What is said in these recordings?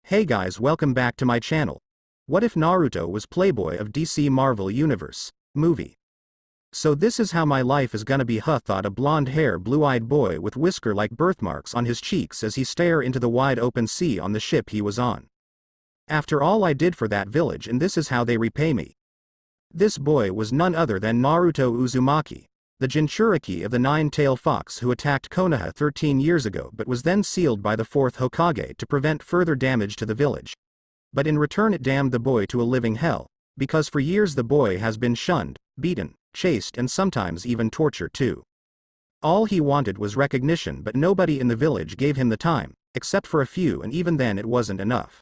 Hey guys, welcome back to my channel. What if Naruto was Playboy of DC Marvel Universe movie? So this is how my life is gonna be, thought a blonde-haired, blue-eyed boy with whisker-like birthmarks on his cheeks as he stared into the wide open sea on the ship he was on. After all I did for that village, and this is how they repay me. This boy was none other than Naruto Uzumaki, the Jinchuriki of the Nine-Tailed Fox who attacked Konoha 13 years ago but was then sealed by the 4th Hokage to prevent further damage to the village. But in return it damned the boy to a living hell, because for years the boy has been shunned, beaten, chased and sometimes even tortured too. All he wanted was recognition, but nobody in the village gave him the time, except for a few, and even then it wasn't enough.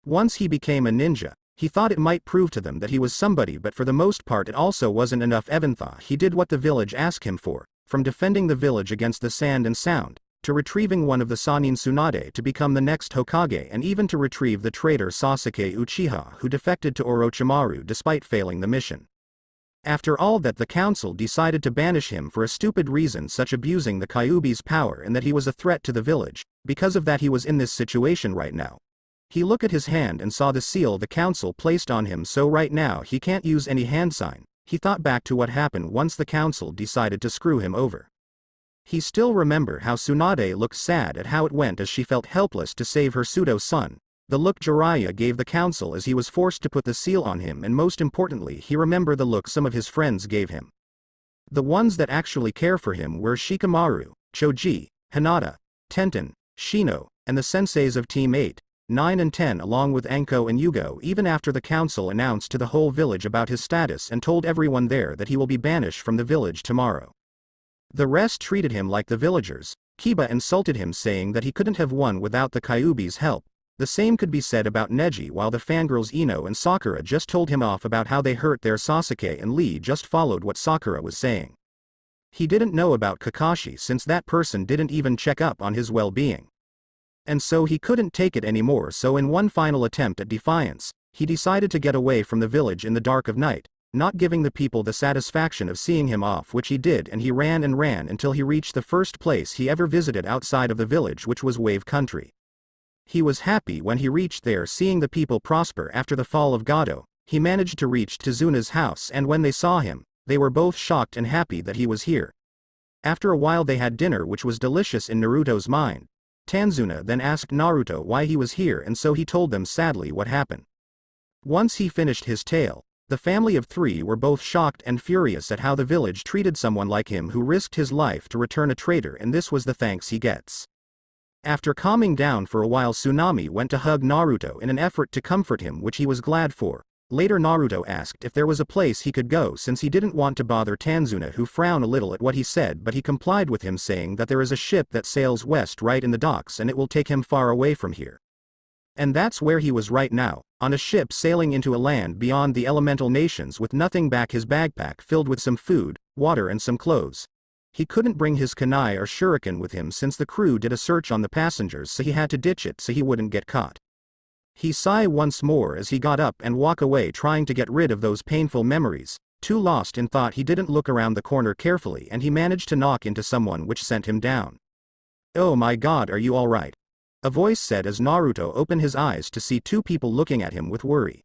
Once he became a ninja, he thought it might prove to them that he was somebody, but for the most part it also wasn't enough. Even though he did what the village asked him for, from defending the village against the sand and sound, to retrieving one of the Sannin Tsunade to become the next Hokage, and even to retrieve the traitor Sasuke Uchiha who defected to Orochimaru despite failing the mission. After all that, the council decided to banish him for a stupid reason such abusing the Kyuubi's power and that he was a threat to the village. Because of that he was in this situation right now. He looked at his hand and saw the seal the council placed on him, so right now he can't use any hand sign. He thought back to what happened once the council decided to screw him over. He still remembered how Tsunade looked sad at how it went as she felt helpless to save her pseudo-son, the look Jiraiya gave the council as he was forced to put the seal on him, and most importantly he remembered the look some of his friends gave him. The ones that actually care for him were Shikamaru, Choji, Hinata, Tenten, Shino, and the senseis of Team 8, 9 and 10 along with Anko and Yugo, even after the council announced to the whole village about his status and told everyone there that he will be banished from the village tomorrow. The rest treated him like the villagers. Kiba insulted him, saying that he couldn't have won without the Kyuubi's help. The same could be said about Neji, while the fangirls Ino and Sakura just told him off about how they hurt their Sasuke, and Lee just followed what Sakura was saying. He didn't know about Kakashi since that person didn't even check up on his well-being. And so he couldn't take it anymore, so in one final attempt at defiance, he decided to get away from the village in the dark of night, not giving the people the satisfaction of seeing him off, which he did, and he ran and ran until he reached the first place he ever visited outside of the village, which was Wave Country. He was happy when he reached there, seeing the people prosper after the fall of Gado. He managed to reach Tizuna's house, and when they saw him, they were both shocked and happy that he was here. After a while they had dinner, which was delicious in Naruto's mind. Tanzuna then asked Naruto why he was here, and so he told them sadly what happened. Once he finished his tale, the family of three were both shocked and furious at how the village treated someone like him who risked his life to return a traitor, and this was the thanks he gets. After calming down for a while, Tsunami went to hug Naruto in an effort to comfort him, which he was glad for. Later Naruto asked if there was a place he could go since he didn't want to bother Tanzuna, who frowned a little at what he said, but he complied with him, saying that there is a ship that sails west right in the docks and it will take him far away from here. And that's where he was right now, on a ship sailing into a land beyond the elemental nations with nothing back his backpack filled with some food, water and some clothes. He couldn't bring his kunai or shuriken with him since the crew did a search on the passengers, so he had to ditch it so he wouldn't get caught. He sighed once more as he got up and walked away, trying to get rid of those painful memories. Too lost in thought he didn't look around the corner carefully, and he managed to knock into someone, which sent him down. "Oh my god, are you alright?" a voice said as Naruto opened his eyes to see two people looking at him with worry.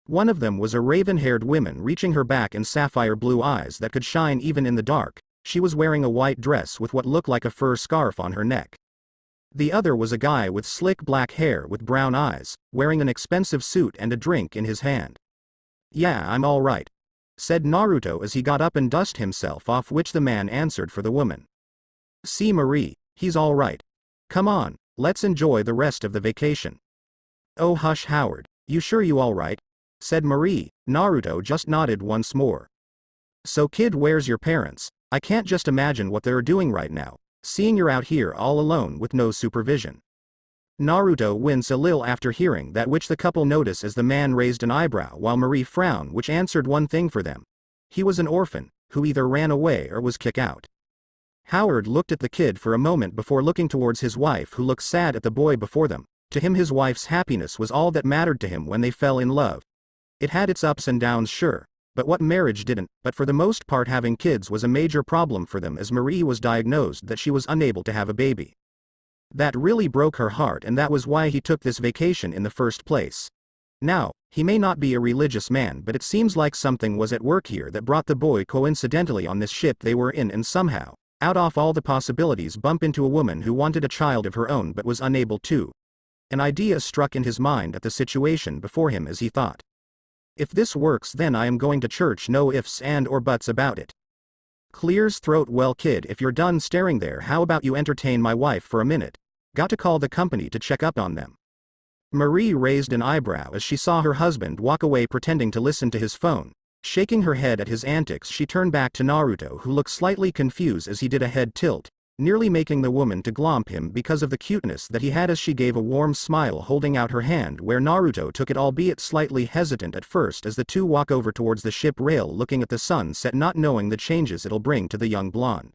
One of them was a raven-haired woman, reaching her back and sapphire blue eyes that could shine even in the dark. She was wearing a white dress with what looked like a fur scarf on her neck. The other was a guy with slick black hair with brown eyes, wearing an expensive suit and a drink in his hand. "Yeah, I'm all right," said Naruto as he got up and dusted himself off, which the man answered for the woman. "See Marie, he's all right. Come on, let's enjoy the rest of the vacation." "Oh hush Howard, you sure you all right?" said Marie. Naruto just nodded once more. "So kid, where's your parents? I can't just imagine what they're doing right now, seeing you're out here all alone with no supervision." Naruto winced a little after hearing that, which the couple noticed as the man raised an eyebrow while Marie frowned, which answered one thing for them. He was an orphan, who either ran away or was kicked out. Howard looked at the kid for a moment before looking towards his wife, who looked sad at the boy before them. To him his wife's happiness was all that mattered to him when they fell in love. It had its ups and downs, sure, but what marriage didn't, but for the most part having kids was a major problem for them, as Marie was diagnosed that she was unable to have a baby. That really broke her heart, and that was why he took this vacation in the first place. Now, he may not be a religious man, but it seems like something was at work here that brought the boy coincidentally on this ship they were in, and somehow, out of all the possibilities, bump into a woman who wanted a child of her own but was unable to. An idea struck in his mind at the situation before him as he thought, if this works, then I am going to church, no ifs and or buts about it. Clears throat. Well kid, if you're done staring there, how about you entertain my wife for a minute? Got to call the company to check up on them. Marie raised an eyebrow as she saw her husband walk away pretending to listen to his phone. Shaking her head at his antics, she turned back to Naruto, who looked slightly confused as he did a head tilt, nearly making the woman to glomp him because of the cuteness that he had, as she gave a warm smile holding out her hand, where Naruto took it, albeit slightly hesitant at first, as the two walk over towards the ship rail looking at the sunset, not knowing the changes it'll bring to the young blonde.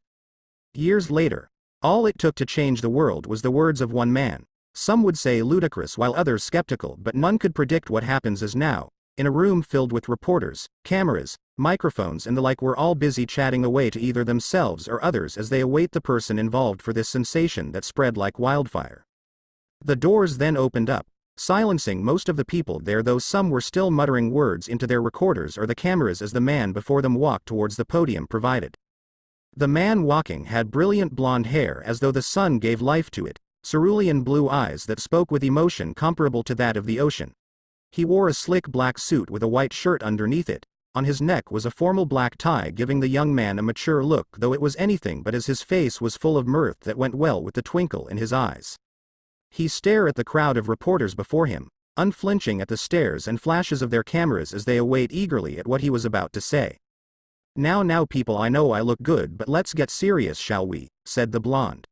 Years later, all it took to change the world was the words of one man. Some would say ludicrous while others skeptical, but none could predict what happens as now, in a room filled with reporters, cameras, microphones and the like, we're all busy chatting away to either themselves or others as they await the person involved for this sensation that spread like wildfire. The doors then opened up, silencing most of the people there, though some were still muttering words into their recorders or the cameras as the man before them walked towards the podium provided. The man walking had brilliant blonde hair as though the sun gave life to it, cerulean blue eyes that spoke with emotion comparable to that of the ocean. He wore a slick black suit with a white shirt underneath it. On his neck was a formal black tie, giving the young man a mature look, though it was anything but, as his face was full of mirth that went well with the twinkle in his eyes. He stared at the crowd of reporters before him, unflinching at the stares and flashes of their cameras as they await eagerly at what he was about to say. Now people, I know I look good, but let's get serious, shall we?" said the blonde.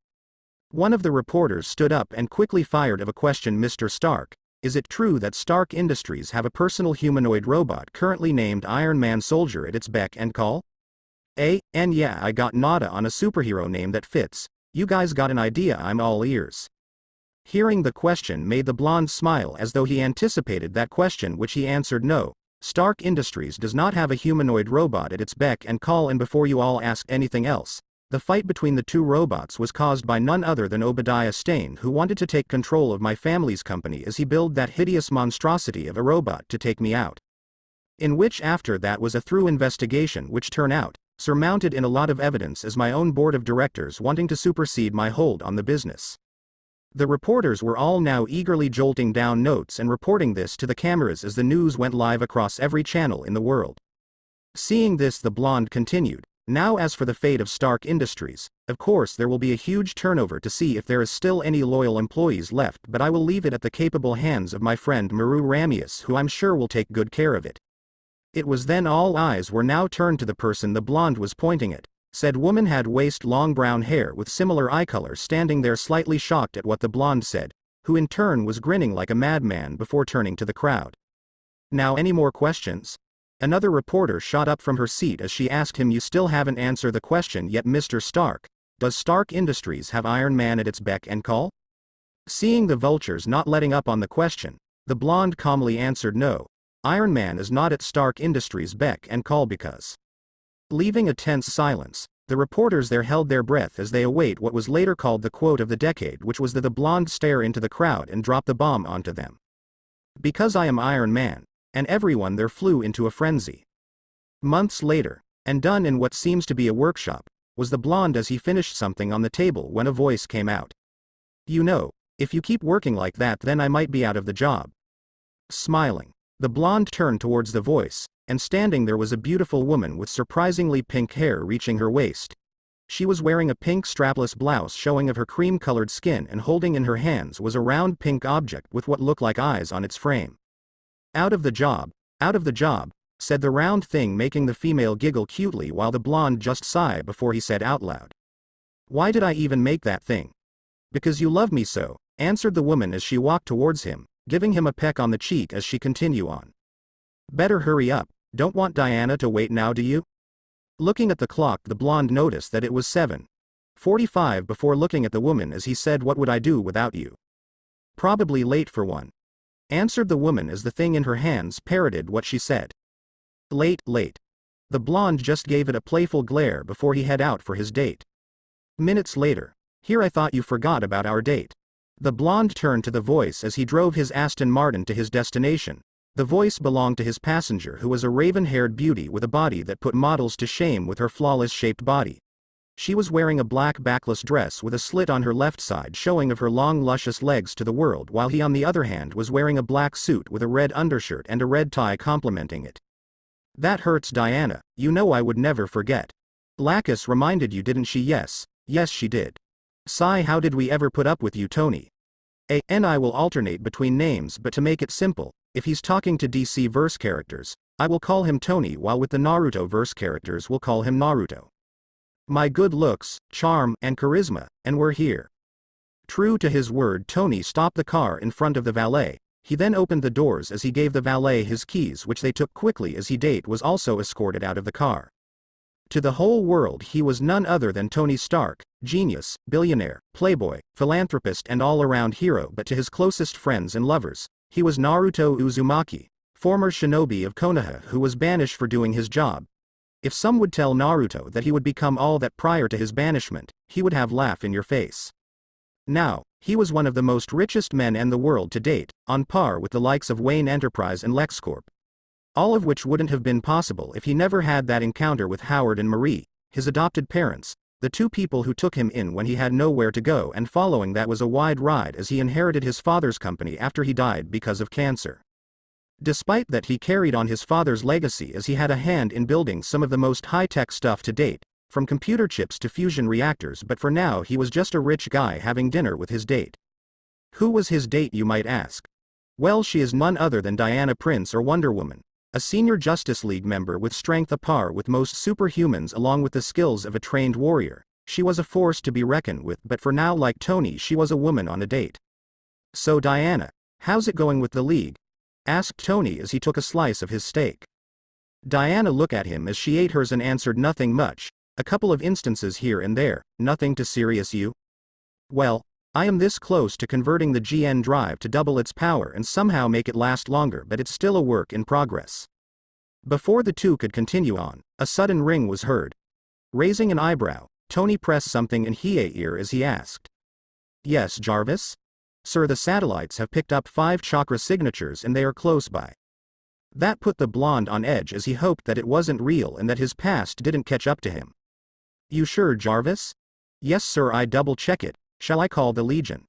One of the reporters stood up and quickly fired of a question. "Mr. Stark, is it true that Stark Industries have a personal humanoid robot currently named Iron Man Soldier at its beck and call?" And yeah, I got nada on a superhero name that fits. You guys got an idea? I'm all ears." Hearing the question made the blonde smile as though he anticipated that question, which he answered, "No, Stark Industries does not have a humanoid robot at its beck and call, and before you all asked anything else, the fight between the two robots was caused by none other than Obadiah Stane, who wanted to take control of my family's company as he built that hideous monstrosity of a robot to take me out. In which after that was a thorough investigation which turned out, surmounted in a lot of evidence, as my own board of directors wanting to supersede my hold on the business." The reporters were all now eagerly jolting down notes and reporting this to the cameras as the news went live across every channel in the world. Seeing this, the blonde continued, "Now as for the fate of Stark Industries, of course there will be a huge turnover to see if there is still any loyal employees left, but I will leave it at the capable hands of my friend Maru Ramius, who I'm sure will take good care of it." It was then all eyes were now turned to the person the blonde was pointing at. Said woman had waist-long brown hair with similar eye color, standing there slightly shocked at what the blonde said, who in turn was grinning like a madman before turning to the crowd. "Now any more questions?" Another reporter shot up from her seat as she asked him. "You still haven't answered the question yet, Mr. Stark. Does Stark Industries have Iron Man at its beck and call?" Seeing the vultures not letting up on the question, the blonde calmly answered, "No, Iron Man is not at Stark Industries' beck and call because..." Leaving a tense silence, the reporters there held their breath as they await what was later called the quote of the decade, which was the blonde stare into the crowd and drop the bomb onto them. "Because I am Iron Man," and everyone there flew into a frenzy. Months later, and done in what seems to be a workshop, was the blonde as he finished something on the table when a voice came out. "You know, if you keep working like that, then I might be out of the job." Smiling, the blonde turned towards the voice, and standing there was a beautiful woman with surprisingly pink hair reaching her waist. She was wearing a pink strapless blouse showing of her cream-colored skin, and holding in her hands was a round pink object with what looked like eyes on its frame. Out of the job, said the round thing, making the female giggle cutely while the blonde just sighed before he said out loud, "Why did I even make that thing?" "Because you love me so," answered the woman as she walked towards him, giving him a peck on the cheek as she continued on. "Better hurry up. Don't want Diana to wait now, do you?" Looking at the clock, the blonde noticed that it was 7:45 before looking at the woman as he said, "What would I do without you?" "Probably late for one," answered the woman as the thing in her hands parroted what she said. Late. The blonde just gave it a playful glare before he head out for his date. Minutes later, Here I thought you forgot about our date. The blonde turned to the voice as he drove his Aston Martin to his destination. The voice belonged to his passenger, who was a raven-haired beauty with a body that put models to shame with her flawless-shaped body. She was wearing a black backless dress with a slit on her left side showing of her long luscious legs to the world, while he on the other hand was wearing a black suit with a red undershirt and a red tie complementing it. That hurts, Diana, you know I would never forget. Lacus reminded you, didn't she? Yes she did. Sigh, how did we ever put up with you, Tony? A and I will alternate between names, but to make it simple, if he's talking to DC verse characters, I will call him Tony, while with the Naruto verse characters we'll call him Naruto. My good looks, charm, and charisma, and we're here. True to his word, Tony stopped the car in front of the valet. He then opened the doors as he gave the valet his keys, which they took quickly as he date was also escorted out of the car. To the whole world he was none other than Tony Stark, genius, billionaire, playboy, philanthropist and all-around hero, but to his closest friends and lovers, he was Naruto Uzumaki, former shinobi of Konoha who was banished for doing his job. If some would tell Naruto that he would become all that prior to his banishment, he would have laugh in your face. Now, he was one of the most richest men in the world to date, on par with the likes of Wayne Enterprise and LexCorp. All of which wouldn't have been possible if he never had that encounter with Howard and Marie, his adopted parents, the two people who took him in when he had nowhere to go, and following that was a wide ride as he inherited his father's company after he died because of cancer. Despite that, he carried on his father's legacy as he had a hand in building some of the most high-tech stuff to date, from computer chips to fusion reactors, but for now he was just a rich guy having dinner with his date. Who was his date, you might ask? Well, she is none other than Diana Prince, or Wonder Woman. A senior Justice League member with strength apar with most superhumans along with the skills of a trained warrior. She was a force to be reckoned with, but for now, like Tony, she was a woman on a date. So Diana, how's it going with the League? Asked Tony as he took a slice of his steak. Diana looked at him as she ate hers and answered, nothing much, a couple of instances here and there, nothing too serious. You? Well, I am this close to converting the GN drive to double its power and somehow make it last longer, but it's still a work in progress. Before the two could continue on, a sudden ring was heard. Raising an eyebrow, Tony pressed something in his ear as he asked. Yes, Jarvis? Sir, the satellites have picked up 5 chakra signatures and they are close by. That put the blonde on edge as he hoped that it wasn't real and that his past didn't catch up to him. You sure, Jarvis? Yes, sir, I double-check it. Shall I call the Legion?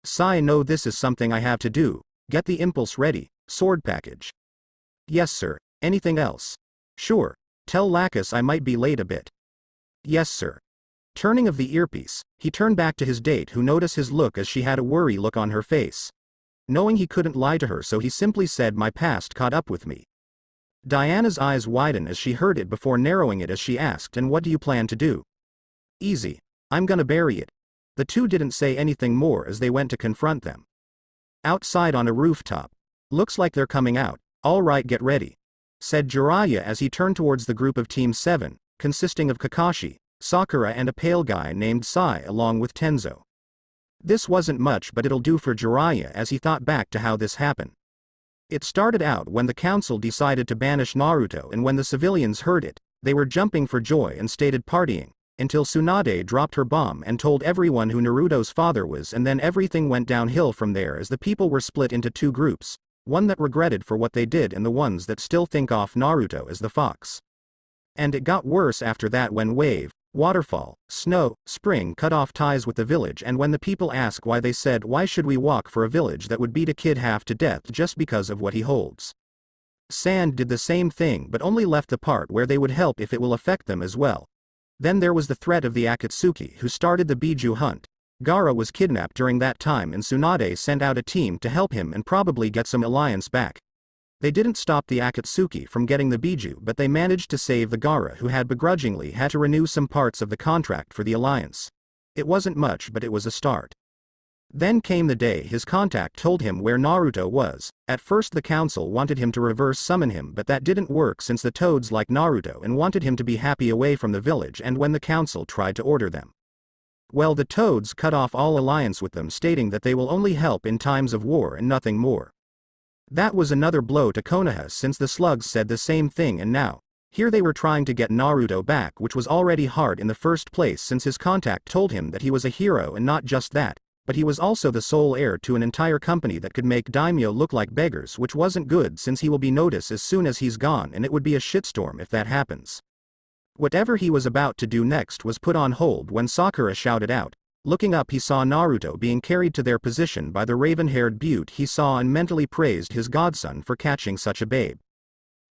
Sigh, no, this is something I have to do. Get the impulse ready, sword package. Yes, sir. Anything else? Sure. Tell Lacus I might be late a bit. Yes, sir. Turning of the earpiece, he turned back to his date, who noticed his look as she had a worry look on her face. Knowing he couldn't lie to her, so he simply said, my past caught up with me. Diana's eyes widened as she heard it before narrowing it as she asked, and what do you plan to do? Easy. I'm gonna bury it. The two didn't say anything more as they went to confront them. Outside on a rooftop. Looks like they're coming out. All right, get ready, said Jiraiya as he turned towards the group of Team 7, consisting of Kakashi, Sakura and a pale guy named Sai along with Tenzo. This wasn't much, but it'll do for Jiraiya as he thought back to how this happened. It started out when the council decided to banish Naruto, and when the civilians heard it, they were jumping for joy and stated partying, until Tsunade dropped her bomb and told everyone who Naruto's father was, and then everything went downhill from there as the people were split into 2 groups, one that regretted for what they did and the ones that still think of Naruto as the fox. And it got worse after that when wave, waterfall, snow, spring cut off ties with the village, and when the people asked why, they said, why should we walk for a village that would beat a kid half to death just because of what he holds? Sand did the same thing, but only left the part where they would help if it will affect them as well. Then there was the threat of the Akatsuki who started the Biju hunt. Gaara was kidnapped during that time and Tsunade sent out a team to help him and probably get some alliance back. They didn't stop the Akatsuki from getting the Biju, but they managed to save the Gaara, who had begrudgingly had to renew some parts of the contract for the alliance. It wasn't much, but it was a start. Then came the day his contact told him where Naruto was. At first the council wanted him to reverse summon him, but that didn't work since the toads liked Naruto and wanted him to be happy away from the village, and when the council tried to order them, well, the toads cut off all alliance with them, stating that they will only help in times of war and nothing more. That was another blow to Konoha since the slugs said the same thing, and now, Here they were trying to get Naruto back, which was already hard in the first place since his contact told him that he was a hero, and not just that, but he was also the sole heir to an entire company that could make daimyo look like beggars, which wasn't good since he will be noticed as soon as he's gone, and it would be a shitstorm if that happens. Whatever he was about to do next was put on hold when Sakura shouted out. Looking up, he saw Naruto being carried to their position by the raven-haired beaut he saw and mentally praised his godson for catching such a babe.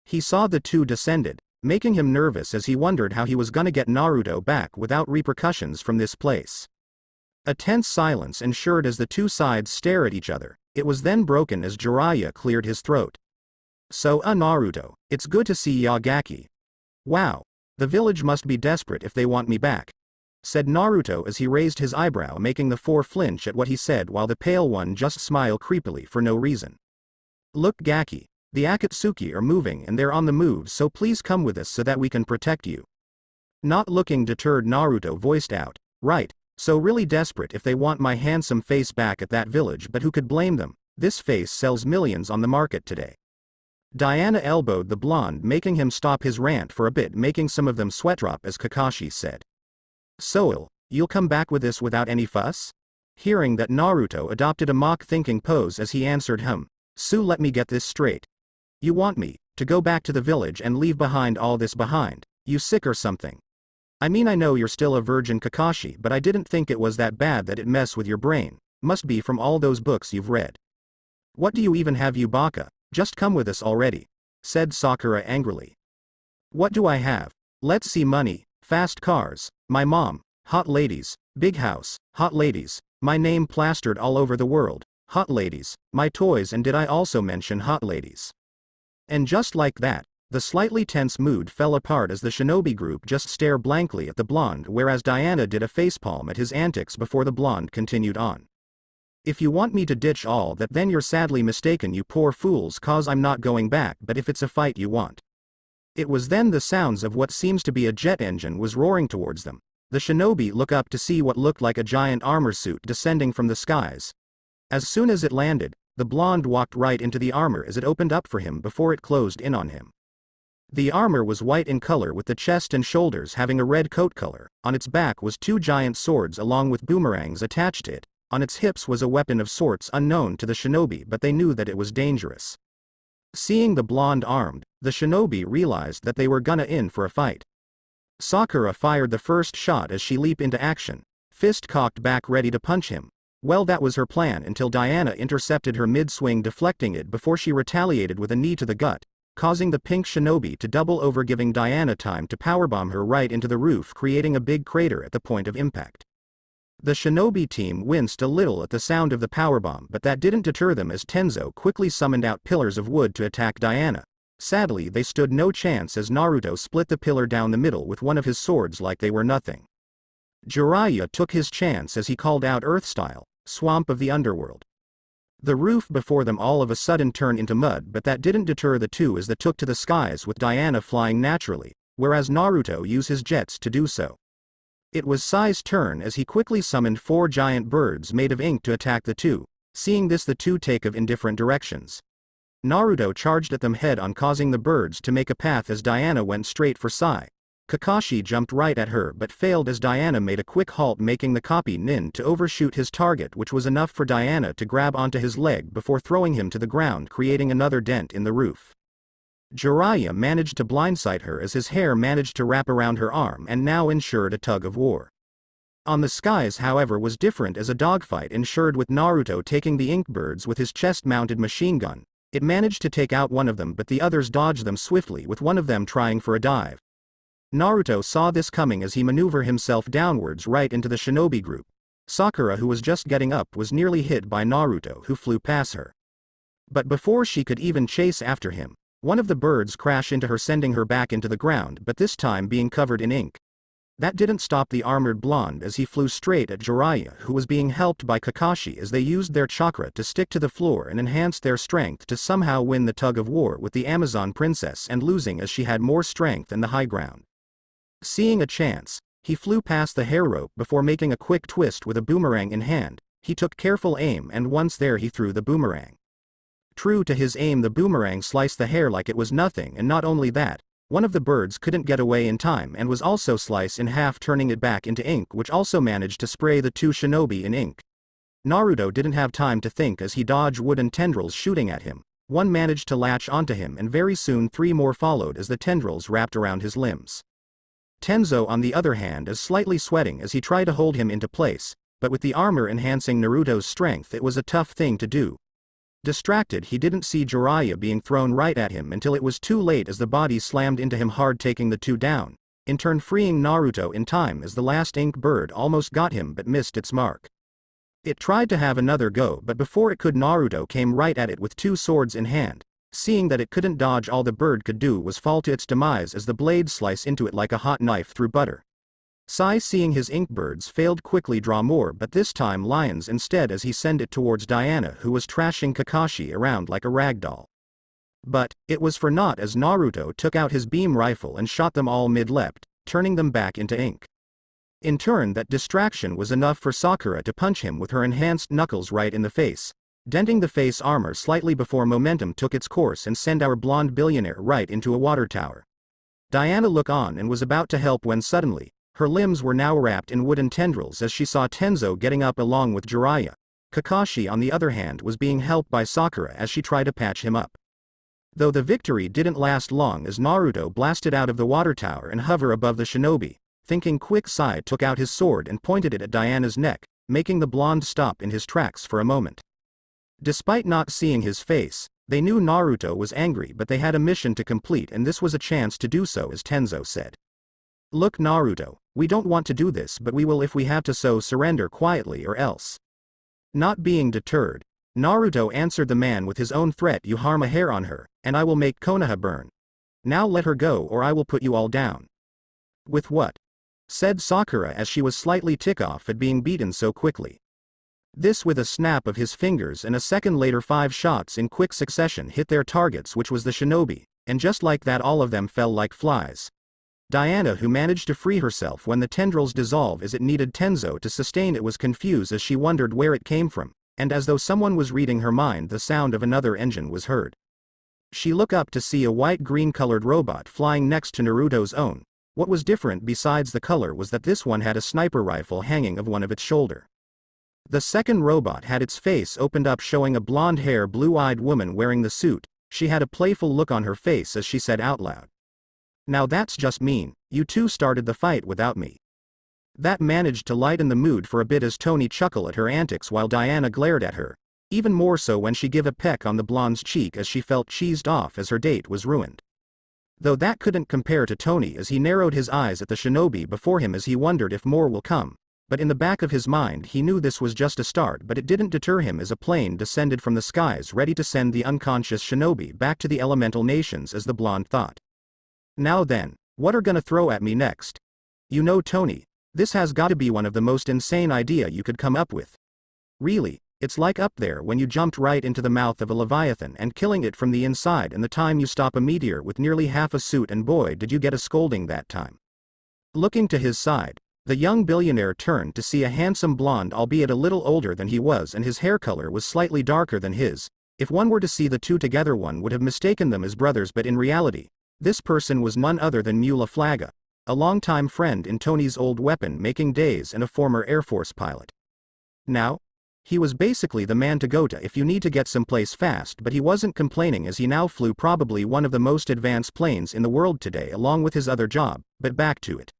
He saw the two descended, making him nervous as he wondered how he was gonna get Naruto back without repercussions from this place. A tense silence ensued as the two sides stared at each other. It was then broken as Jiraiya cleared his throat. So, Naruto, it's good to see Yagaki. Wow. The village must be desperate if they want me back, said Naruto as he raised his eyebrow, making the four flinch at what he said while the pale one just smiled creepily for no reason. Look, Gaki. The Akatsuki are moving and they're on the move, so please come with us so that we can protect you. Not looking deterred, Naruto voiced out. Right, so really desperate if they want my handsome face back at that village, but who could blame them? This face sells millions on the market today. Diana elbowed the blonde, making him stop his rant for a bit, making some of them sweat drop as Kakashi said. So, you'll come back with this without any fuss? Hearing that, Naruto adopted a mock-thinking pose as he answered him. So let me get this straight. You want me to go back to the village and leave behind all this behind? You sick or something? I mean, I know you're still a virgin, Kakashi, but I didn't think it was that bad that it mess with your brain. Must be from all those books you've read. What do you even have, you baka? Just come with us already, said Sakura angrily. What do I have? Let's see, money, fast cars, my mom, hot ladies, big house, hot ladies, my name plastered all over the world, hot ladies, my toys, and did I also mention hot ladies? And just like that, the slightly tense mood fell apart as the shinobi group just stared blankly at the blonde, whereas Diana did a facepalm at his antics before the blonde continued on. If you want me to ditch all that, then you're sadly mistaken, you poor fools, cause I'm not going back, but if it's a fight you want. It was then the sounds of what seems to be a jet engine was roaring towards them. The shinobi look up to see what looked like a giant armor suit descending from the skies. As soon as it landed, the blonde walked right into the armor as it opened up for him before it closed in on him. The armor was white in color with the chest and shoulders having a red coat color. On its back was two giant swords along with boomerangs attached to it. On its hips was a weapon of sorts unknown to the shinobi, but they knew that it was dangerous. Seeing the blonde armed, the shinobi realized that they were gonna in for a fight. Sakura fired the first shot as she leaped into action, fist cocked back ready to punch him. Well, that was her plan until Diana intercepted her mid-swing, deflecting it before she retaliated with a knee to the gut, causing the pink shinobi to double over, giving Diana time to powerbomb her right into the roof, creating a big crater at the point of impact. The shinobi team winced a little at the sound of the powerbomb, but that didn't deter them as Tenzo quickly summoned out pillars of wood to attack Diana. Sadly, they stood no chance as Naruto split the pillar down the middle with one of his swords like they were nothing. Jiraiya took his chance as he called out Earth Style, Swamp of the Underworld. The roof before them all of a sudden turned into mud, but that didn't deter the two as they took to the skies with Diana flying naturally, whereas Naruto used his jets to do so. It was Sai's turn as he quickly summoned 4 giant birds made of ink to attack the two. Seeing this, the two take off in different directions. Naruto charged at them head on, causing the birds to make a path as Diana went straight for Sai. Kakashi jumped right at her but failed as Diana made a quick halt, making the copy nin to overshoot his target, which was enough for Diana to grab onto his leg before throwing him to the ground, creating another dent in the roof. Jiraiya managed to blindside her as his hair managed to wrap around her arm and now ensured a tug of war. On the skies, however, was different as a dogfight ensured with Naruto taking the ink birds with his chest-mounted machine gun. It managed to take out one of them, but the others dodged them swiftly, with one of them trying for a dive. Naruto saw this coming as he maneuvered himself downwards right into the shinobi group. Sakura, who was just getting up, was nearly hit by Naruto, who flew past her. But before she could even chase after him, one of the birds crashed into her, sending her back into the ground, but this time being covered in ink. That didn't stop the armored blonde as he flew straight at Jiraiya, who was being helped by Kakashi as they used their chakra to stick to the floor and enhance their strength to somehow win the tug of war with the Amazon princess, and losing as she had more strength and the high ground. Seeing a chance, he flew past the hair rope before making a quick twist with a boomerang in hand. He took careful aim and once there he threw the boomerang. True to his aim, the boomerang sliced the hair like it was nothing, and not only that, One of the birds couldn't get away in time and was also sliced in half, turning it back into ink, which also managed to spray the two shinobi in ink. Naruto didn't have time to think as he dodged wooden tendrils shooting at him. One managed to latch onto him and very soon 3 more followed as the tendrils wrapped around his limbs. Tenzo on the other hand is slightly sweating as he tried to hold him into place, but with the armor enhancing Naruto's strength it was a tough thing to do. Distracted, he didn't see Jiraiya being thrown right at him until it was too late as the body slammed into him hard, taking the two down, in turn freeing Naruto in time as the last ink bird almost got him but missed its mark. It tried to have another go, but before it could, Naruto came right at it with 2 swords in hand. Seeing that it couldn't dodge, all the bird could do was fall to its demise as the blade sliced into it like a hot knife through butter. Sai, seeing his ink birds failed, quickly draw more, but this time lions instead, as he sent it towards Diana, who was trashing Kakashi around like a ragdoll. But it was for naught as Naruto took out his beam rifle and shot them all mid-leapt, turning them back into ink. In turn, that distraction was enough for Sakura to punch him with her enhanced knuckles right in the face, denting the face armor slightly before momentum took its course and sent our blonde billionaire right into a water tower. Diana looked on and was about to help when suddenly, her limbs were now wrapped in wooden tendrils as she saw Tenzo getting up along with Jiraiya. Kakashi on the other hand was being helped by Sakura as she tried to patch him up. Though the victory didn't last long as Naruto blasted out of the water tower and hovered above the shinobi. Thinking quick, Sai took out his sword and pointed it at Diana's neck, making the blonde stop in his tracks for a moment. Despite not seeing his face, they knew Naruto was angry, but they had a mission to complete and this was a chance to do so, as Tenzo said. "Look, Naruto, we don't want to do this, but we will if we have to, so surrender quietly or else." Not being deterred, Naruto answered the man with his own threat, "You harm a hair on her, and I will make Konoha burn. Now let her go or I will put you all down." "With what?" said Sakura as she was slightly ticked off at being beaten so quickly. This with a snap of his fingers, and a second later 5 shots in quick succession hit their targets, which was the shinobi, and just like that all of them fell like flies. Diana, who managed to free herself when the tendrils dissolved as it needed Tenzo to sustain it, was confused as she wondered where it came from, and as though someone was reading her mind, the sound of another engine was heard. She looked up to see a white-green colored robot flying next to Naruto's own. What was different besides the color was that this one had a sniper rifle hanging of one of its shoulder. The second robot had its face opened up, showing a blonde-haired, blue-eyed woman wearing the suit. She had a playful look on her face as she said out loud, "Now that's just mean, you two started the fight without me." That managed to lighten the mood for a bit as Tony chuckled at her antics while Diana glared at her, even more so when she gave a peck on the blonde's cheek as she felt cheesed off as her date was ruined. Though that couldn't compare to Tony as he narrowed his eyes at the shinobi before him as he wondered if more will come, but in the back of his mind he knew this was just a start, but it didn't deter him as a plane descended from the skies ready to send the unconscious shinobi back to the elemental nations, as the blonde thought. "Now then, what are gonna throw at me next? You know, Tony, this has gotta be one of the most insane idea you could come up with. Really, it's like up there when you jumped right into the mouth of a leviathan and killing it from the inside, and the time you stop a meteor with nearly half a suit, and boy did you get a scolding that time." Looking to his side, the young billionaire turned to see a handsome blonde, albeit a little older than he was, and his hair color was slightly darker than his. If one were to see the two together, one would have mistaken them as brothers, but in reality, this person was none other than Mula Flaga, a longtime friend in Tony's old weapon-making days and a former Air Force pilot. Now, he was basically the man to go to if you need to get someplace fast, but he wasn't complaining as he now flew probably one of the most advanced planes in the world today along with his other job, but back to it.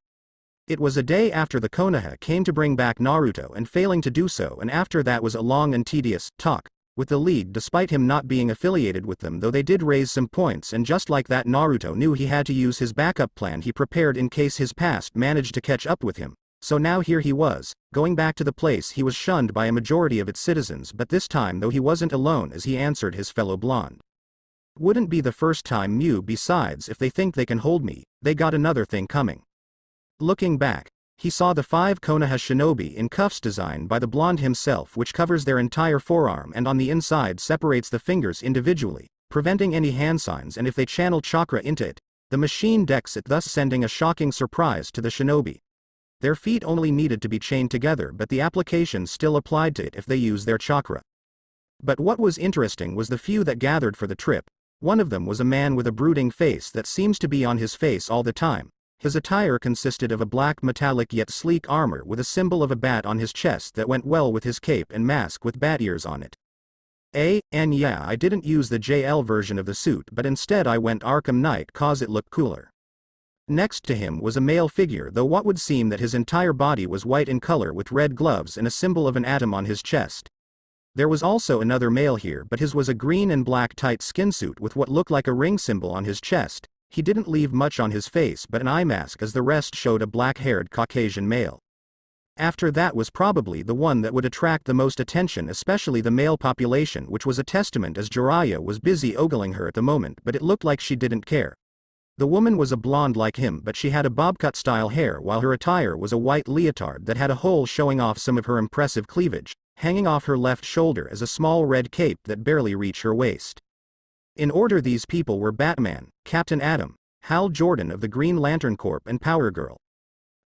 It was a day after the Konoha came to bring back Naruto and failing to do so, and after that was a long and tedious talk with the League despite him not being affiliated with them, though they did raise some points, and just like that Naruto knew he had to use his backup plan he prepared in case his past managed to catch up with him. So now here he was, going back to the place he was shunned by a majority of its citizens, but this time though he wasn't alone as he answered his fellow blonde. "Wouldn't be the first time, Mew, besides if they think they can hold me, they got another thing coming." Looking back, he saw the 5 Konoha shinobi in cuffs designed by the blonde himself, which covers their entire forearm and on the inside separates the fingers individually, preventing any hand signs, and if they channel chakra into it, the machine decks it, thus sending a shocking surprise to the shinobi. Their feet only needed to be chained together, but the application still applied to it if they used their chakra. But what was interesting was the few that gathered for the trip One of them was a man with a brooding face that seems to be on his face all the time. His attire consisted of a black metallic yet sleek armor with a symbol of a bat on his chest that went well with his cape and mask with bat ears on it. And yeah, I didn't use the JL version of the suit, but instead I went Arkham Knight cause it looked cooler. Next to him was a male figure, though what would seem that his entire body was white in color with red gloves and a symbol of an atom on his chest. There was also another male here, but his was a green and black tight skin suit with what looked like a ring symbol on his chest. He didn't leave much on his face but an eye mask, as the rest showed a black-haired Caucasian male. After that was probably the one that would attract the most attention, especially the male population, which was a testament as Jiraiya was busy ogling her at the moment, but it looked like she didn't care. The woman was a blonde like him, but she had a bobcut style hair, while her attire was a white leotard that had a hole showing off some of her impressive cleavage, hanging off her left shoulder as a small red cape that barely reached her waist. In order, these people were Batman, Captain Atom, Hal Jordan of the Green Lantern Corps, and Power Girl.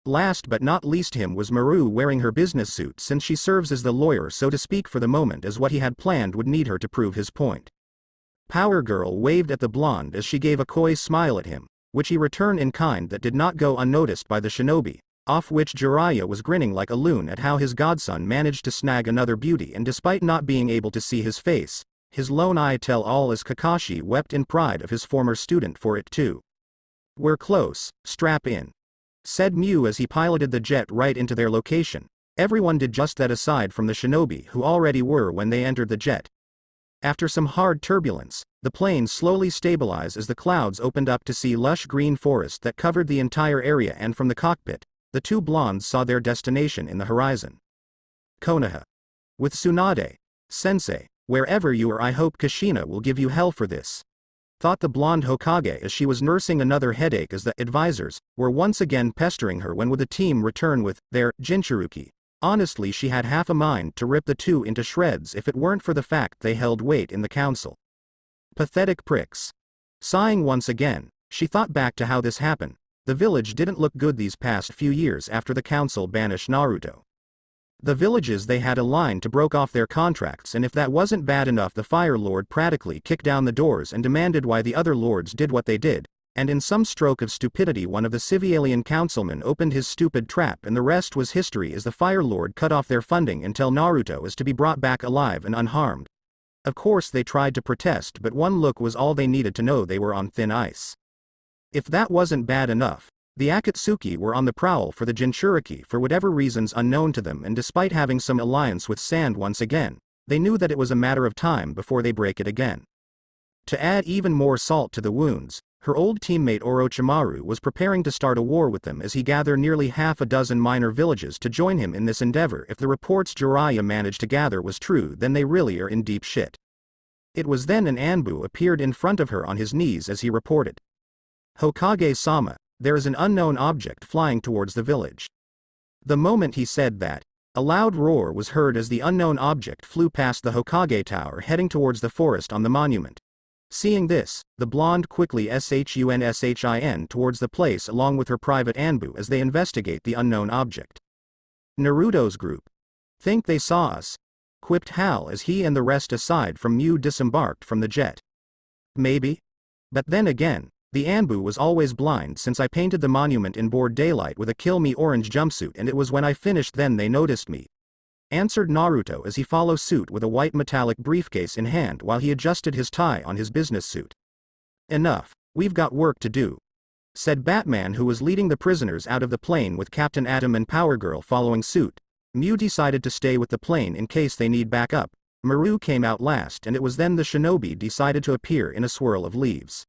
Last but not least him was Maru, wearing her business suit since she serves as the lawyer, so to speak, for the moment, as what he had planned would need her to prove his point. Power Girl waved at the blonde as she gave a coy smile at him, which he returned in kind that did not go unnoticed by the shinobi, off which Jiraiya was grinning like a loon at how his godson managed to snag another beauty, and despite not being able to see his face, his lone eye tell all as Kakashi wept in pride of his former student for it too. "We're close, strap in," said Mew as he piloted the jet right into their location. Everyone did just that aside from the shinobi, who already were when they entered the jet. After some hard turbulence, the plane slowly stabilized as the clouds opened up to see lush green forest that covered the entire area, and from the cockpit, the two blondes saw their destination in the horizon. Konoha. With Tsunade. Sensei, wherever you are, I hope Kushina will give you hell for this, thought the blonde Hokage as she was nursing another headache as the advisors were once again pestering her when would the team return with their Jinchuruki. Honestly, she had half a mind to rip the two into shreds if it weren't for the fact they held weight in the council. Pathetic pricks. Sighing once again, she thought back to how this happened. The village didn't look good these past few years after the council banished Naruto. The villages they had aligned to broke off their contracts, and if that wasn't bad enough, the Fire Lord practically kicked down the doors and demanded why the other lords did what they did, and in some stroke of stupidity one of the civilian councilmen opened his stupid trap, and the rest was history as the Fire Lord cut off their funding until Naruto is to be brought back alive and unharmed. Of course they tried to protest, but one look was all they needed to know they were on thin ice. If that wasn't bad enough, the Akatsuki were on the prowl for the Jinchuriki for whatever reasons unknown to them, and despite having some alliance with Sand once again, they knew that it was a matter of time before they break it again. To add even more salt to the wounds, her old teammate Orochimaru was preparing to start a war with them as he gathered nearly half a dozen minor villages to join him in this endeavor. If the reports Jiraiya managed to gather was true, then they really are in deep shit. It was then an Anbu appeared in front of her on his knees as he reported. "Hokage-sama, there is an unknown object flying towards the village." The moment he said that, a loud roar was heard as the unknown object flew past the Hokage Tower heading towards the forest on the monument. Seeing this, the blonde quickly shun towards the place along with her private Anbu as they investigate the unknown object. "Naruto's group. Think they saw us?" quipped Hal as he and the rest aside from Mew disembarked from the jet. "Maybe. But then again, the Anbu was always blind since I painted the monument in broad daylight with a kill me orange jumpsuit, and it was when I finished then they noticed me," answered Naruto as he followed suit with a white metallic briefcase in hand while he adjusted his tie on his business suit. "Enough, we've got work to do," said Batman, who was leading the prisoners out of the plane with Captain Atom and Power Girl following suit. Mew decided to stay with the plane in case they need backup. Maru came out last, and it was then the shinobi decided to appear in a swirl of leaves.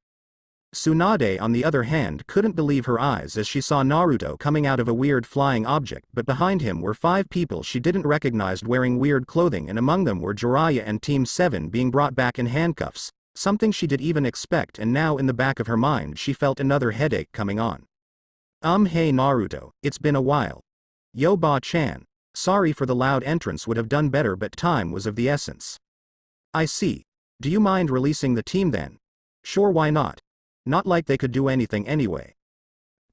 Tsunade on the other hand couldn't believe her eyes as she saw Naruto coming out of a weird flying object, but behind him were 5 people she didn't recognize wearing weird clothing, and among them were Jiraiya and Team 7 being brought back in handcuffs, something she didn't even expect, and now in the back of her mind she felt another headache coming on. Hey Naruto, it's been a while. Yo Ba-chan, sorry for the loud entrance, would have done better but time was of the essence. I see. Do you mind releasing the team then? Sure, why not? Not like they could do anything anyway.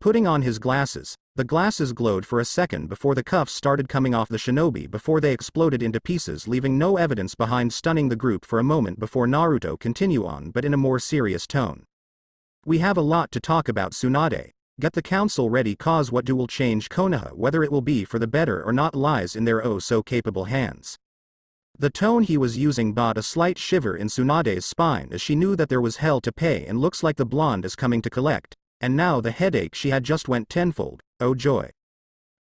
Putting on his glasses, the glasses glowed for a second before the cuffs started coming off the shinobi before they exploded into pieces, leaving no evidence behind, stunning the group for a moment before Naruto continue on, but in a more serious tone. We have a lot to talk about, Tsunade. Get the council ready, cause what do will change Konoha, whether it will be for the better or not lies in their oh so capable hands. The tone he was using brought a slight shiver in Tsunade's spine as she knew that there was hell to pay, and looks like the blonde is coming to collect. And now the headache she had just went tenfold, oh joy.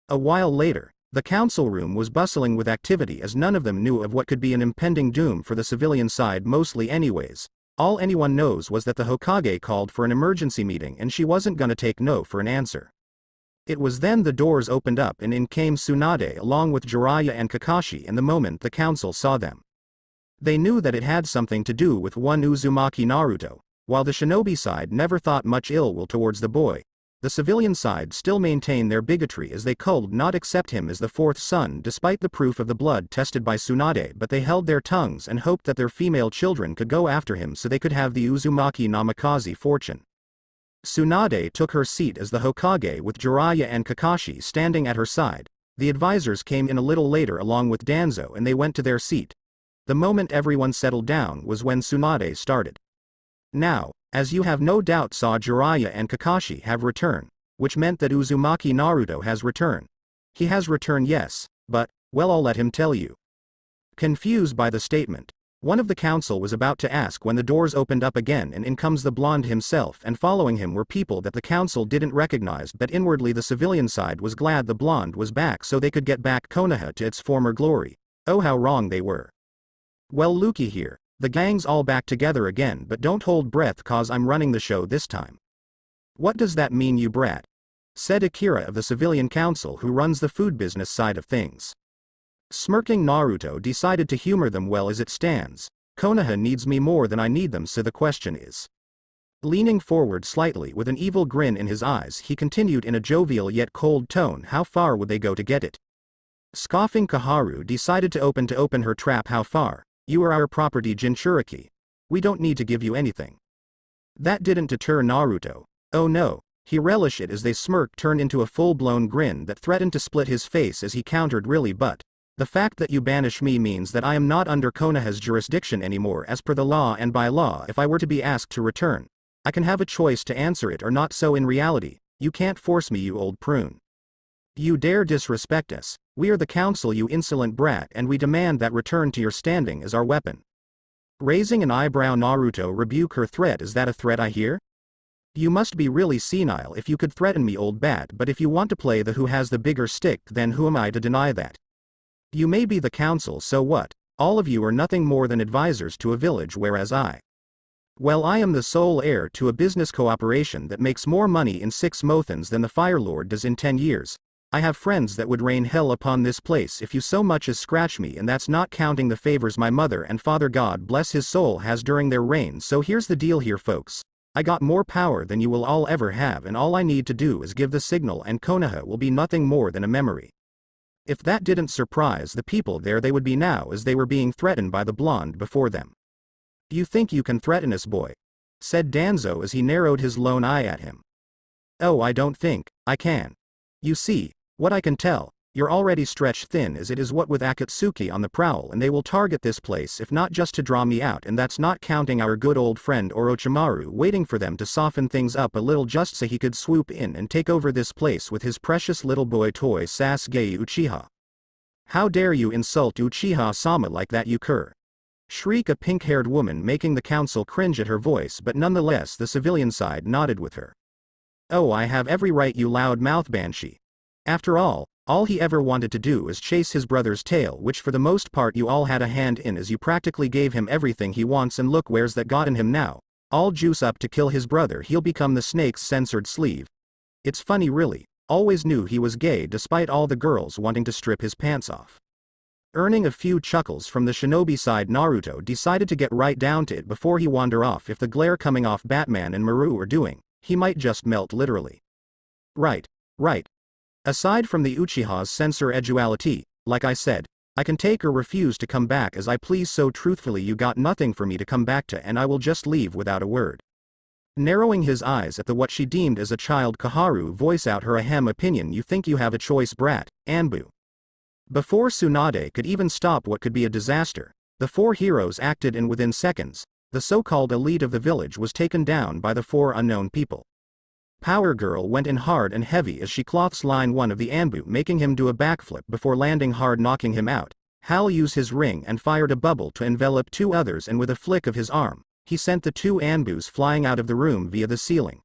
A while later, the council room was bustling with activity as none of them knew of what could be an impending doom for the civilian side, mostly anyways. All anyone knows was that the Hokage called for an emergency meeting and she wasn't gonna take no for an answer. It was then the doors opened up and in came Tsunade along with Jiraiya and Kakashi, and the moment the council saw them, they knew that it had something to do with one Uzumaki Naruto. While the shinobi side never thought much ill will towards the boy, the civilian side still maintained their bigotry as they could not accept him as the fourth son despite the proof of the blood tested by Tsunade, but they held their tongues and hoped that their female children could go after him so they could have the Uzumaki Namikaze fortune. Tsunade took her seat as the Hokage with Jiraiya and Kakashi standing at her side. The advisors came in a little later along with Danzo and they went to their seat. The moment everyone settled down was when Tsunade started. Now, as you have no doubt saw, Jiraiya and Kakashi have returned, which meant that Uzumaki Naruto has returned. He has returned, yes, but, well, I'll let him tell you. Confused by the statement, one of the council was about to ask when the doors opened up again and in comes the blonde himself, and following him were people that the council didn't recognize, but inwardly the civilian side was glad the blonde was back so they could get back Konoha to its former glory. Oh, how wrong they were. Well, looky here. The gang's all back together again, but don't hold breath cause I'm running the show this time. What does that mean, you brat? Said Akira of the civilian council who runs the food business side of things. Smirking, Naruto decided to humor them. Well, as it stands, Konoha needs me more than I need them, so the question is. Leaning forward slightly with an evil grin in his eyes, he continued in a jovial yet cold tone, how far would they go to get it? Scoffing, Kaharu decided to open her trap. How far? You are our property, Jinchuriki. We don't need to give you anything. That didn't deter Naruto. Oh no, he relished it as they smirked turned into a full-blown grin that threatened to split his face as he countered, really, but the fact that you banish me means that I am not under Konoha's jurisdiction anymore as per the law, and by law if I were to be asked to return, I can have a choice to answer it or not, so in reality, you can't force me, you old prune. You dare disrespect us. We are the council, you insolent brat, and we demand that return to your standing as our weapon. Raising an eyebrow, Naruto rebuked her threat. Is that a threat I hear? You must be really senile if you could threaten me, old bat, but if you want to play the who has the bigger stick, then who am I to deny that? You may be the council, so what? All of you are nothing more than advisors to a village, whereas well, I am the sole heir to a business cooperation that makes more money in 6 mothans than the Fire Lord does in 10 years. I have friends that would rain hell upon this place if you so much as scratch me, and that's not counting the favors my mother and father, God bless his soul, has during their reign. So here's the deal here, folks. I got more power than you will all ever have, and all I need to do is give the signal and Konoha will be nothing more than a memory. If that didn't surprise the people there, they would be now as they were being threatened by the blonde before them. You think you can threaten us, boy? Said Danzo as he narrowed his lone eye at him. Oh, I don't think I can. You see, what I can tell, you're already stretched thin as it is, what with Akatsuki on the prowl, and they will target this place if not just to draw me out, and that's not counting our good old friend Orochimaru waiting for them to soften things up a little just so he could swoop in and take over this place with his precious little boy toy Sasuke Uchiha. How dare you insult Uchiha-sama like that, you cur? Shriek a pink-haired woman, making the council cringe at her voice, but nonetheless the civilian side nodded with her. Oh, I have every right, you loud-mouthed banshee. After all he ever wanted to do is chase his brother's tail, which for the most part you all had a hand in as you practically gave him everything he wants, and look where's that gotten him now. All juice up to kill his brother, he'll become the snake's censored sleeve. It's funny really, always knew he was gay despite all the girls wanting to strip his pants off. Earning a few chuckles from the shinobi side, Naruto decided to get right down to it before he wander off. If the glare coming off Batman and Maru are doing, he might just melt literally. Right. Aside from the Uchiha's censor eduality, like I said, I can take or refuse to come back as I please, so truthfully you got nothing for me to come back to, and I will just leave without a word. Narrowing his eyes at the what she deemed as a child, Kaharu voice out her ahem opinion. You think you have a choice, brat, Anbu. Before Tsunade could even stop what could be a disaster, the four heroes acted, and within seconds, the so-called elite of the village was taken down by the four unknown people. Power Girl went in hard and heavy as she cloths line one of the Anbu, making him do a backflip before landing hard, knocking him out. Hal used his ring and fired a bubble to envelop two others, and with a flick of his arm, he sent the two Anbus flying out of the room via the ceiling.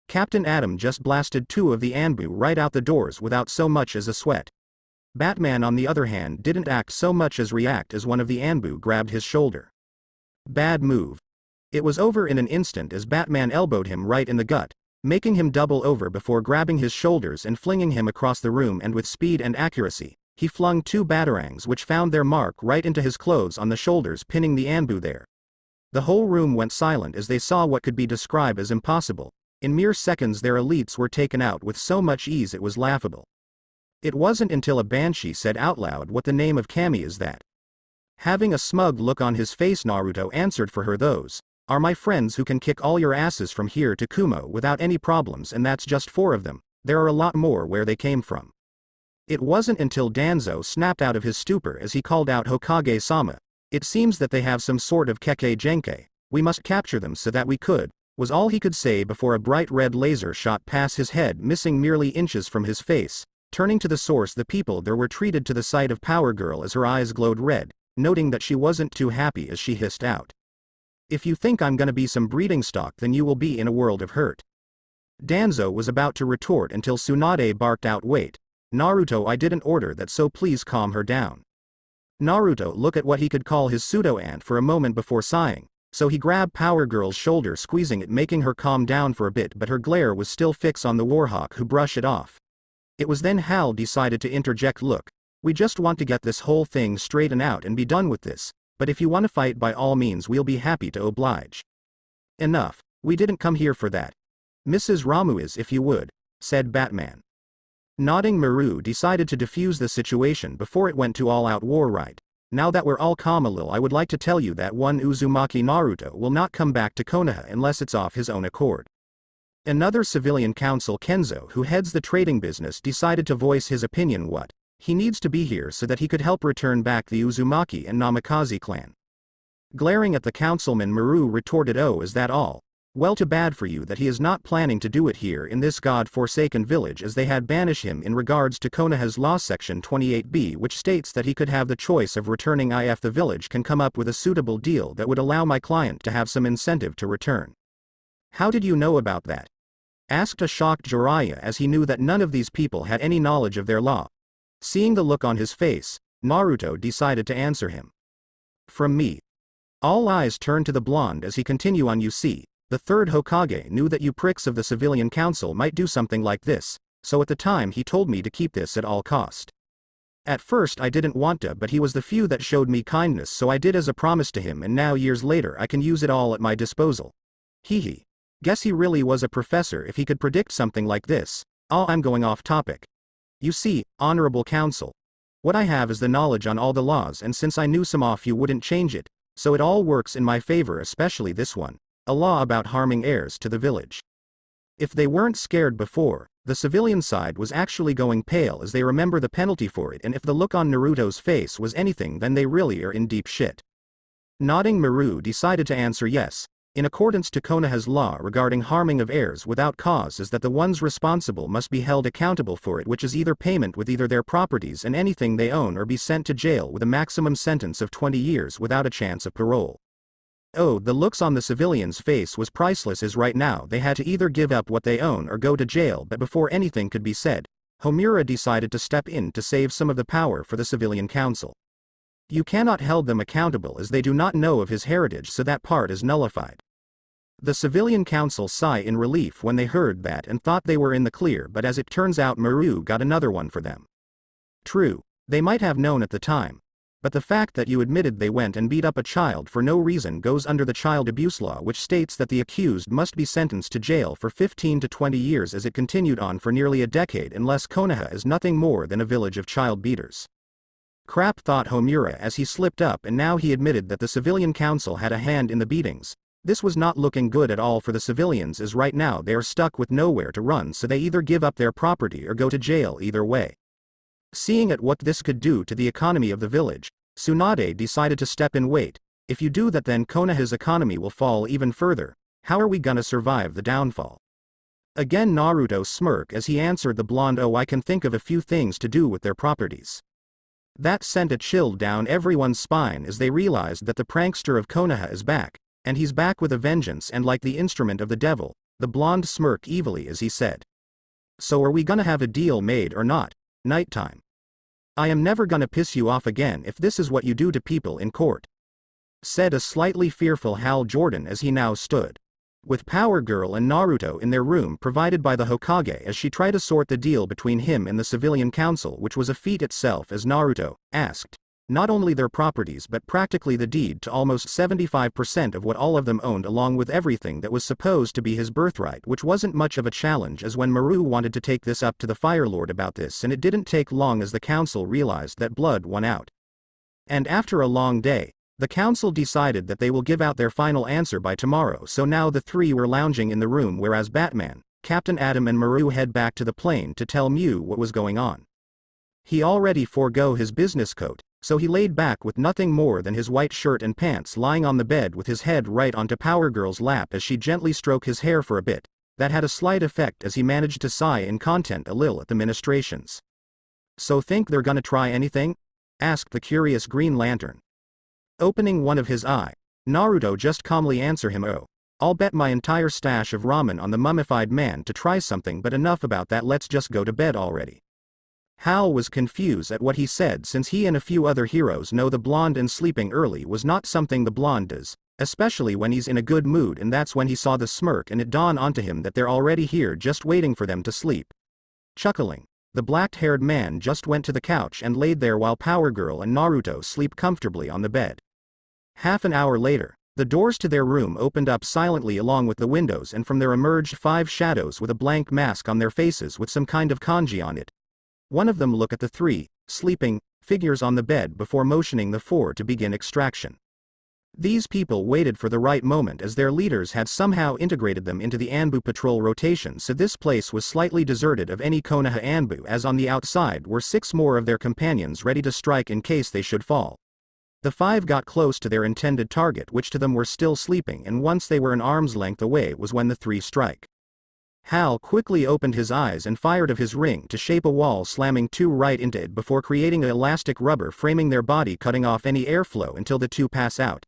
Captain Atom just blasted two of the Anbu right out the doors without so much as a sweat. Batman, on the other hand, didn't act so much as react as one of the Anbu grabbed his shoulder. Bad move. It was over in an instant as Batman elbowed him right in the gut, making him double over before grabbing his shoulders and flinging him across the room, and with speed and accuracy, he flung two batarangs which found their mark right into his clothes on the shoulders, pinning the Anbu there. The whole room went silent as they saw what could be described as impossible. In mere seconds their elites were taken out with so much ease it was laughable. It wasn't until a Banshee said out loud, "What the name of Kami is that?" Having a smug look on his face, Naruto answered for her, "Those are my friends who can kick all your asses from here to Kumo without any problems, and that's just four of them. There are a lot more where they came from." It wasn't until Danzo snapped out of his stupor as he called out, "Hokage-sama, it seems that they have some sort of Kekkei Genkai. We must capture them so that we could," was all he could say before a bright red laser shot past his head, missing merely inches from his face. Turning to the source, the people there were treated to the sight of Power Girl as her eyes glowed red, noting that she wasn't too happy as she hissed out, "If you think I'm gonna be some breeding stock, then you will be in a world of hurt." Danzo was about to retort until Tsunade barked out, "Wait, Naruto, I didn't order that, so please calm her down." Naruto looked at what he could call his pseudo-aunt for a moment before sighing, so he grabbed Power Girl's shoulder, squeezing it, making her calm down for a bit, but her glare was still fixed on the Warhawk, who brushed it off. It was then Hal decided to interject, "Look, we just want to get this whole thing straightened out and be done with this, but if you want to fight, by all means we'll be happy to oblige." "Enough, we didn't come here for that. Mrs. Ramuiz, if you would," said Batman. Nodding, Maru decided to defuse the situation before it went to all-out war. "Right, now that we're all calm a little, I would like to tell you that one Uzumaki Naruto will not come back to Konoha unless it's off his own accord." Another civilian council, Kenzo, who heads the trading business, decided to voice his opinion. "What? He needs to be here so that he could help return back the Uzumaki and Namikaze clan." Glaring at the councilman, Maru retorted, "Oh, is that all? Well, too bad for you that he is not planning to do it here in this god-forsaken village, as they had banished him in regards to Konoha's law section 28b, which states that he could have the choice of returning if the village can come up with a suitable deal that would allow my client to have some incentive to return." "How did you know about that?" asked a shocked Jiraiya, as he knew that none of these people had any knowledge of their law. Seeing the look on his face, Naruto decided to answer him. "From me." All eyes turned to the blonde as he continued on. "You see, the third Hokage knew that you pricks of the civilian council might do something like this, so at the time he told me to keep this at all cost. At first I didn't want to, but he was the few that showed me kindness, so I did as a promise to him, and now years later I can use it all at my disposal. Hee. Guess he really was a professor if he could predict something like this." "Oh, I'm going off topic. You see, honorable council, what I have is the knowledge on all the laws, and since I knew some off, you wouldn't change it, so it all works in my favor, especially this one, a law about harming heirs to the village." If they weren't scared before, the civilian side was actually going pale as they remember the penalty for it, and if the look on Naruto's face was anything, then they really are in deep shit. Nodding, Maru decided to answer, "Yes. In accordance to Konoha's law regarding harming of heirs without cause is that the ones responsible must be held accountable for it, which is either payment with either their properties and anything they own, or be sent to jail with a maximum sentence of 20 years without a chance of parole." Oh, the looks on the civilian's face was priceless, as right now they had to either give up what they own or go to jail, but before anything could be said, Homura decided to step in to save some of the power for the civilian council. "You cannot hold them accountable as they do not know of his heritage, so that part is nullified." The civilian council sighed in relief when they heard that and thought they were in the clear, but as it turns out, Maru got another one for them. "True, they might have known at the time, but the fact that you admitted they went and beat up a child for no reason goes under the child abuse law, which states that the accused must be sentenced to jail for 15 to 20 years, as it continued on for nearly a decade, unless Konoha is nothing more than a village of child beaters." Crap, thought Homura as he slipped up, and now he admitted that the civilian council had a hand in the beatings. This was not looking good at all for the civilians, as right now they are stuck with nowhere to run, so they either give up their property or go to jail either way. Seeing at what this could do to the economy of the village, Tsunade decided to step in. Wait, if you do that then Konoha's economy will fall even further. How are we gonna survive the downfall? Again Naruto smirked as he answered the blonde, oh, I can think of a few things to do with their properties. That sent a chill down everyone's spine as they realized that the prankster of Konoha is back, and he's back with a vengeance, and like the instrument of the devil. The blonde smirked evilly as he said, so are we gonna have a deal made or not? Nighttime. I am never gonna piss you off again if this is what you do to people in court, said a slightly fearful Hal Jordan as he now stood with Power Girl and Naruto in their room provided by the Hokage as she tried to sort the deal between him and the civilian council, which was a feat itself as Naruto asked not only their properties but practically the deed to almost 75% of what all of them owned, along with everything that was supposed to be his birthright, which wasn't much of a challenge as when Maru wanted to take this up to the Fire Lord about this, and it didn't take long as the council realized that blood won out. And after a long day, the council decided that they will give out their final answer by tomorrow, so now the three were lounging in the room whereas Batman, Captain Atom and Maru head back to the plane to tell Mew what was going on. He already forego his business coat, so he laid back with nothing more than his white shirt and pants, lying on the bed with his head right onto Power Girl's lap as she gently stroked his hair for a bit. That had a slight effect as he managed to sigh in content a little at the ministrations. So think they're gonna try anything? Asked the curious Green Lantern. Opening one of his eye, Naruto just calmly answered him, oh, I'll bet my entire stash of ramen on the mummified man to try something, but enough about that, let's just go to bed already. Hal was confused at what he said since he and a few other heroes know the blonde and sleeping early was not something the blonde does, especially when he's in a good mood, and that's when he saw the smirk and it dawned onto him that they're already here just waiting for them to sleep. Chuckling, the black-haired man just went to the couch and laid there while Power Girl and Naruto sleep comfortably on the bed. Half an hour later, the doors to their room opened up silently along with the windows, and from there emerged 5 shadows with a blank mask on their faces with some kind of kanji on it. One of them looked at the 3 sleeping figures on the bed before motioning the 4 to begin extraction. These people waited for the right moment as their leaders had somehow integrated them into the Anbu patrol rotation, so this place was slightly deserted of any Konoha Anbu, as on the outside were 6 more of their companions ready to strike in case they should fall. The 5 got close to their intended target, which to them were still sleeping, and once they were an arm's length away was when the 3 strike. Hal quickly opened his eyes and fired of his ring to shape a wall, slamming 2 right into it before creating an elastic rubber framing their body, cutting off any airflow until the 2 pass out.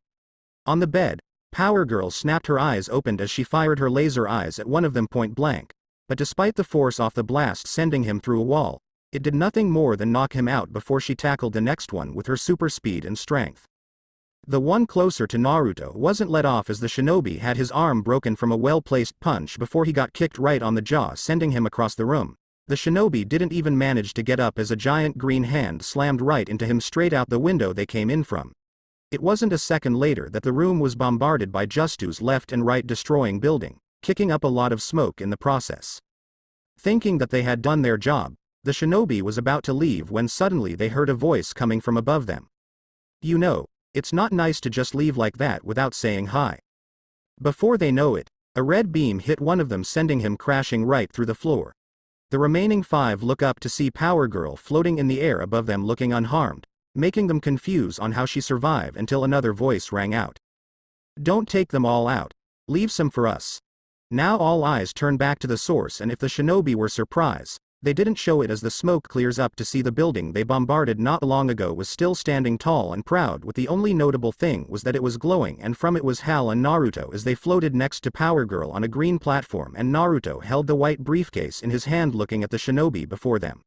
On the bed, Power Girl snapped her eyes open as she fired her laser eyes at one of them point blank, but despite the force off the blast sending him through a wall, it did nothing more than knock him out before she tackled the next one with her super speed and strength. The one closer to Naruto wasn't let off as the shinobi had his arm broken from a well-placed punch before he got kicked right on the jaw, sending him across the room. The shinobi didn't even manage to get up as a giant green hand slammed right into him straight out the window they came in from. It wasn't a second later that the room was bombarded by Justus left and right, destroying building, kicking up a lot of smoke in the process. Thinking that they had done their job, the shinobi was about to leave when suddenly they heard a voice coming from above them. You know, it's not nice to just leave like that without saying hi. Before they know it, a red beam hit one of them, sending him crashing right through the floor. The remaining 5 look up to see Power Girl floating in the air above them looking unharmed, making them confused on how she survived until another voice rang out. Don't take them all out. Leave some for us. Now all eyes turn back to the source, and if the shinobi were surprised, they didn't show it as the smoke clears up to see the building they bombarded not long ago was still standing tall and proud, with the only notable thing was that it was glowing, and from it was Hal and Naruto as they floated next to Power Girl on a green platform, and Naruto held the white briefcase in his hand looking at the shinobi before them.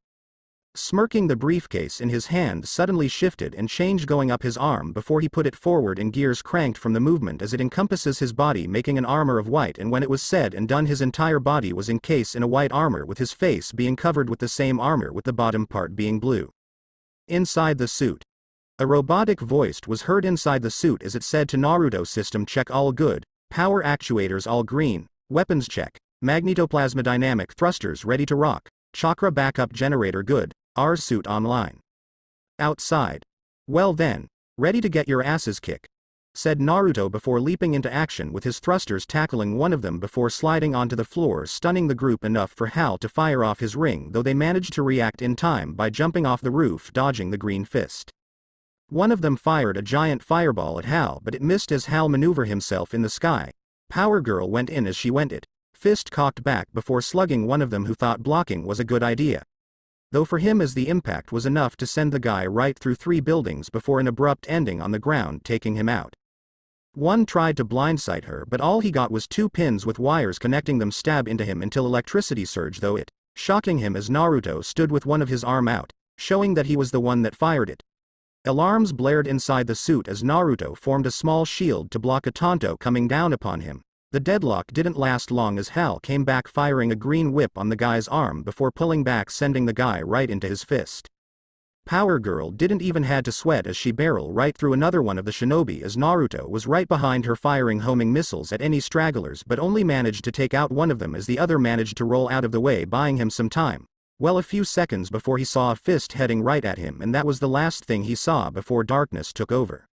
Smirking, the briefcase in his hand suddenly shifted and changed, going up his arm before he put it forward, and gears cranked from the movement as it encompasses his body, making an armor of white, and when it was said and done his entire body was encased in a white armor, with his face being covered with the same armor with the bottom part being blue. Inside the suit, a robotic voice was heard inside the suit as it said to Naruto, system check all good, power actuators all green, weapons check, magnetoplasmodynamic thrusters ready to rock, chakra backup generator good, our suit online. Outside. Well then, ready to get your asses kicked. said Naruto before leaping into action with his thrusters tackling one of them before sliding onto the floor, stunning the group enough for Hal to fire off his ring, though they managed to react in time by jumping off the roof dodging the green fist. One of them fired a giant fireball at Hal, but it missed as Hal maneuvered himself in the sky. Power Girl went in as she went it, fist cocked back before slugging one of them who thought blocking was a good idea. Though for him as the impact was enough to send the guy right through 3 buildings before an abrupt ending on the ground taking him out. One tried to blindside her, but all he got was 2 pins with wires connecting them stab into him until electricity surged, though it, shocking him as Naruto stood with one of his arm out, showing that he was the one that fired it. Alarms blared inside the suit as Naruto formed a small shield to block a Tonto coming down upon him. The deadlock didn't last long as Hal came back firing a green whip on the guy's arm before pulling back, sending the guy right into his fist. Power Girl didn't even had to sweat as she barreled right through another one of the shinobi as Naruto was right behind her firing homing missiles at any stragglers, but only managed to take out one of them as the other managed to roll out of the way, buying him some time. Well, a few seconds before he saw a fist heading right at him, and that was the last thing he saw before darkness took over.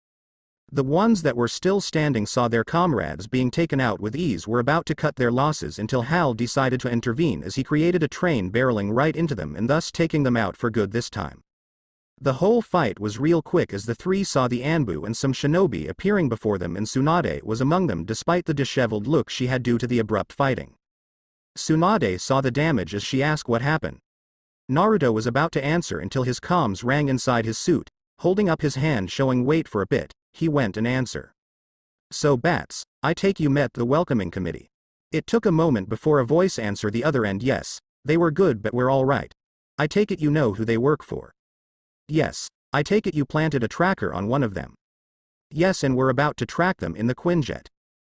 The ones that were still standing saw their comrades being taken out with ease, were about to cut their losses until Hal decided to intervene as he created a train barreling right into them and thus taking them out for good this time. The whole fight was real quick as the 3 saw the Anbu and some shinobi appearing before them, and Tsunade was among them despite the disheveled look she had due to the abrupt fighting. Tsunade saw the damage as she asked what happened. Naruto was about to answer until his comms rang inside his suit, holding up his hand showing wait for a bit. He went and answer. So Bats, I take you met the welcoming committee. It took a moment before a voice answered the other end. Yes, they were good but we're alright. I take it you know who they work for. Yes, I take it you planted a tracker on one of them. Yes, and we're about to track them in the Quinjet.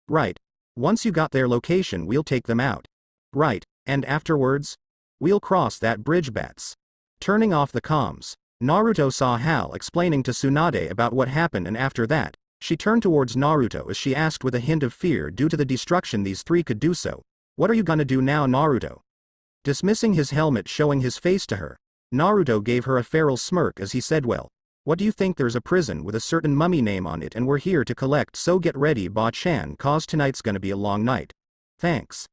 Right. Once you got their location we'll take them out. Right, and afterwards? We'll cross that bridge. Bats. Turning off the comms, Naruto saw Hal explaining to Tsunade about what happened, and after that, she turned towards Naruto as she asked with a hint of fear due to the destruction these 3 could do so. What are you gonna do now, Naruto? Dismissing his helmet showing his face to her, Naruto gave her a feral smirk as he said, well, what do you think? There's a prison with a certain mummy name on it and we're here to collect, so get ready Ba-chan cause tonight's gonna be a long night. Thanks.